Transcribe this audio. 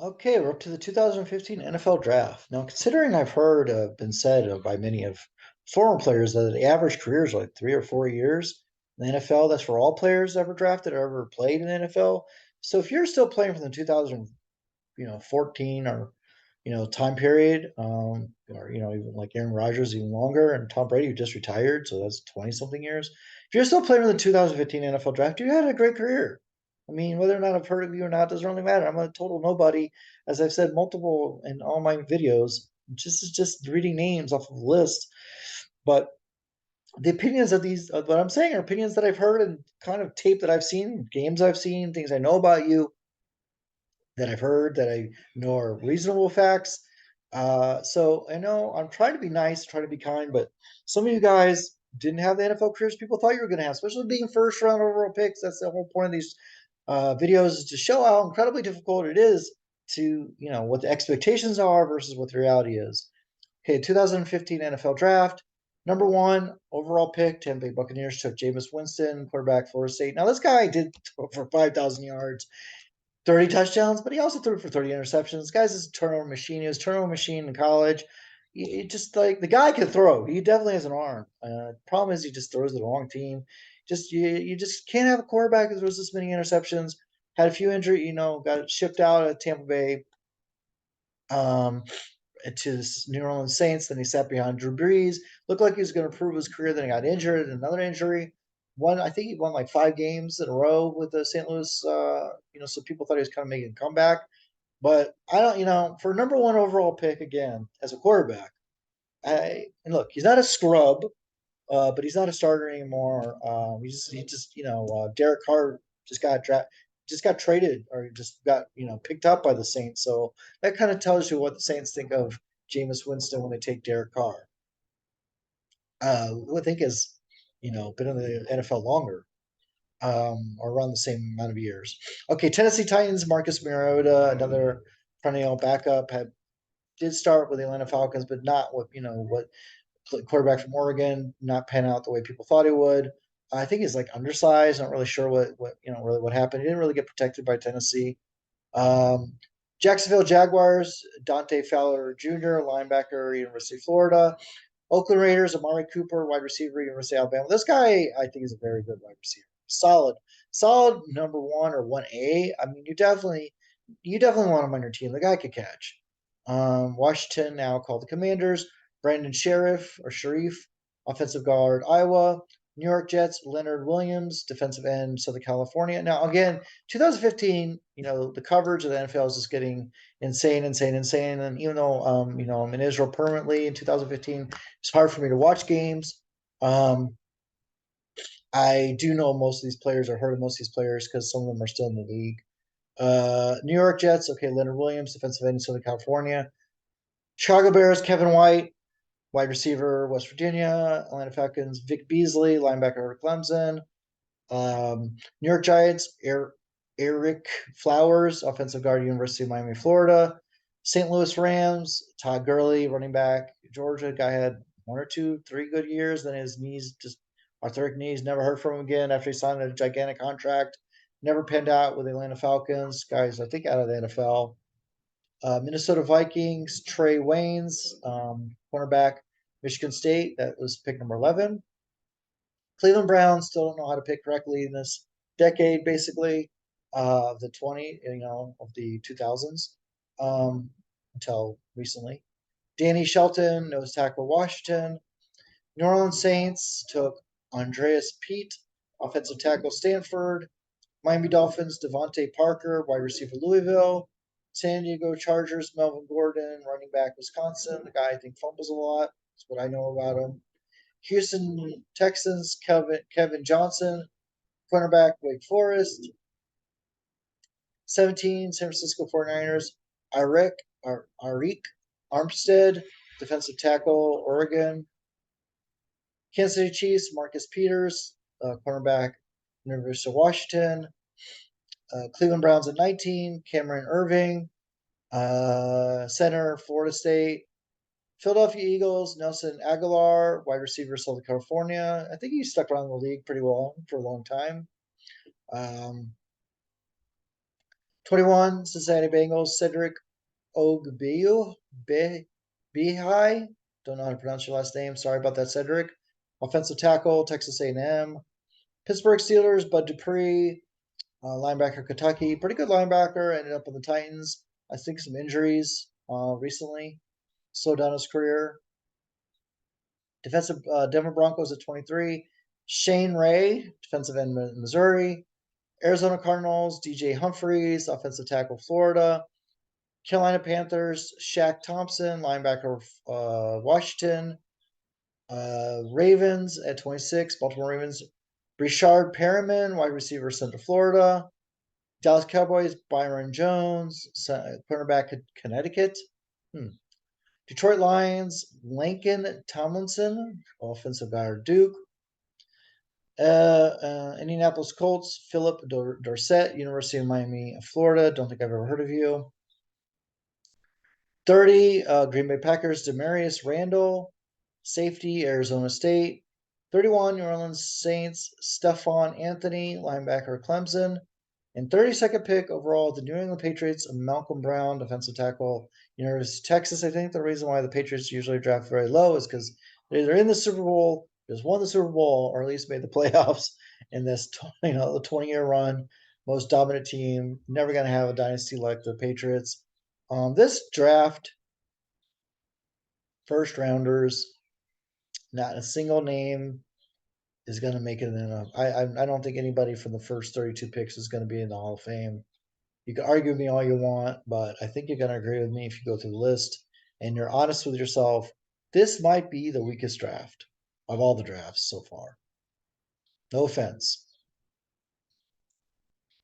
Okay, we're up to the 2015 NFL Draft. Now, considering I've heard, been said by many of former players that the average career is like 3 or 4 years in the NFL. That's for all players ever drafted or ever played in the NFL. So if you're still playing from the 2000, 14 or time period, or even like Aaron Rodgers, even longer, and Tom Brady who just retired, so that's 20 something years. If you're still playing in the 2015 NFL Draft, you had a great career. I mean, whether or not I've heard of you or not doesn't really matter. I'm a total nobody, as I've said multiple in all my videos. Just reading names off of the list, but the opinions of these, what I'm saying, are opinions that I've heard and kind of tape that I've seen, games I've seen, things I know about you that I've heard that I know are reasonable facts. So I know I'm trying to be nice, trying to be kind, but some of you guys didn't have the NFL careers people thought you were going to have, especially being first round overall picks. That's the whole point of these videos, is to show how incredibly difficult it is to, what the expectations are versus what the reality is. Okay, 2015 NFL Draft. Number one overall pick, Tampa Bay Buccaneers took Jameis Winston, quarterback, Florida State. Now, this guy did over 5,000 yards, 30 touchdowns, but he also threw for 30 interceptions. This guy's a turnover machine. He was a turnover machine in college. Just like the guy can throw. He definitely has an arm. Problem is he just throws to the wrong team. You just can't have a quarterback who throws this many interceptions. Had a few injury, got shipped out of Tampa Bay um, to the New Orleans Saints. Then he sat behind Drew Brees. Looked like he was going to prove his career. Then he got injured. Another injury. I think he won like 5 games in a row with the St. Louis. So people thought he was kind of making a comeback. But I don't, for number one overall pick again as a quarterback. And look, he's not a scrub, but he's not a starter anymore. Derek Carr just got traded or just got picked up by the Saints. So that kind of tells you what the Saints think of Jameis Winston when they take Derek Carr. Who I think has been in the NFL longer, or around the same amount of years. Okay, Tennessee Titans, Marcus Mariota, another perennial backup, did start with the Atlanta Falcons, but not what quarterback from Oregon, not pan out the way people thought he would. I think he's like undersized. Not really sure what really what happened. He didn't really get protected by Tennessee. Um, Jacksonville Jaguars, Dante Fowler Jr., linebacker, University of Florida. Oakland Raiders, Amari Cooper, wide receiver, University of Alabama. This guy, I think, is a very good wide receiver. Solid number one or 1A. I mean, you definitely want him on your team. The guy could catch. Washington, now called the Commanders. Brandon Sharif, offensive guard, Iowa. New York Jets, Leonard Williams, defensive end, Southern California. Now, again, 2015, the coverage of the NFL is just getting insane. And even though, I'm in Israel permanently in 2015, it's hard for me to watch games. Um, I do know most of these players, or heard of most of these players, because some of them are still in the league. New York Jets, okay, Leonard Williams, defensive end, Southern California. Chicago Bears, Kevin White, wide receiver, West Virginia. Atlanta Falcons, Vic Beasley, linebacker, Clemson. New York Giants, Eric Flowers, offensive guard, University of Miami, Florida. St. Louis Rams, Todd Gurley, running back, Georgia. Guy had 1 or 2, 3 good years. Then his knees, just arthritic knees, never heard from him again after he signed a gigantic contract. Never panned out with the Atlanta Falcons. Guys, I think, out of the NFL. Minnesota Vikings, Trey Waynes, cornerback, Michigan State. That was pick number 11. Cleveland Browns still don't know how to pick correctly in this decade, basically, of the 2000s, until recently. Danny Shelton, nose tackle, Washington. New Orleans Saints took Andreas Pete, offensive tackle, Stanford. Miami Dolphins, Devontae Parker, wide receiver, Louisville. San Diego Chargers, Melvin Gordon, running back, Wisconsin. The guy I think fumbles a lot. That's what I know about him. Houston Texans, Kevin Johnson, cornerback, Wake Forest. 17, San Francisco 49ers, Arik Armstead, defensive tackle, Oregon. Kansas City Chiefs, Marcus Peters, cornerback, University of Washington. Cleveland Browns at 19, Cameron Irving, center, Florida State. Philadelphia Eagles, Nelson Aguilar, wide receiver, Southern California. I think he stuck around the league pretty well for a long time. 21, Cincinnati Bengals, Cedric Ogbu, Behai. Don't know how to pronounce your last name. Sorry about that, Cedric. Offensive tackle, Texas A&M. Pittsburgh Steelers, Bud Dupree. Linebacker, Kentucky. Pretty good linebacker. Ended up on the Titans. I think some injuries recently slowed down his career. Defensive Denver Broncos at 23. Shane Ray, defensive end, Missouri. Arizona Cardinals, DJ Humphreys, offensive tackle, Florida. Carolina Panthers, Shaq Thompson, linebacker, Washington. Ravens at 26, Baltimore Ravens. Richard Perriman, wide receiver, Central Florida. Dallas Cowboys, Byron Jones, cornerback, Connecticut. Detroit Lions, Lincoln Tomlinson, offensive guy, Duke. Indianapolis Colts, Philip Dorsett, University of Miami, Florida. Don't think I've ever heard of you. 30, Green Bay Packers, Demarius Randall, safety, Arizona State. 31, New Orleans Saints, Stephon Anthony, linebacker, Clemson. And 32nd pick overall, the New England Patriots, Malcolm Brown, defensive tackle, University of Texas. I think the reason why the Patriots usually draft very low is because they're either in the Super Bowl, just won the Super Bowl, or at least made the playoffs in this, the 20-year run. Most dominant team, never going to have a dynasty like the Patriots. This draft, first rounders, not a single name is going to make it in. I don't think anybody from the first 32 picks is going to be in the Hall of Fame. You can argue with me all you want, but I think you're going to agree with me if you go through the list and you're honest with yourself. This might be the weakest draft of all the drafts so far. No offense.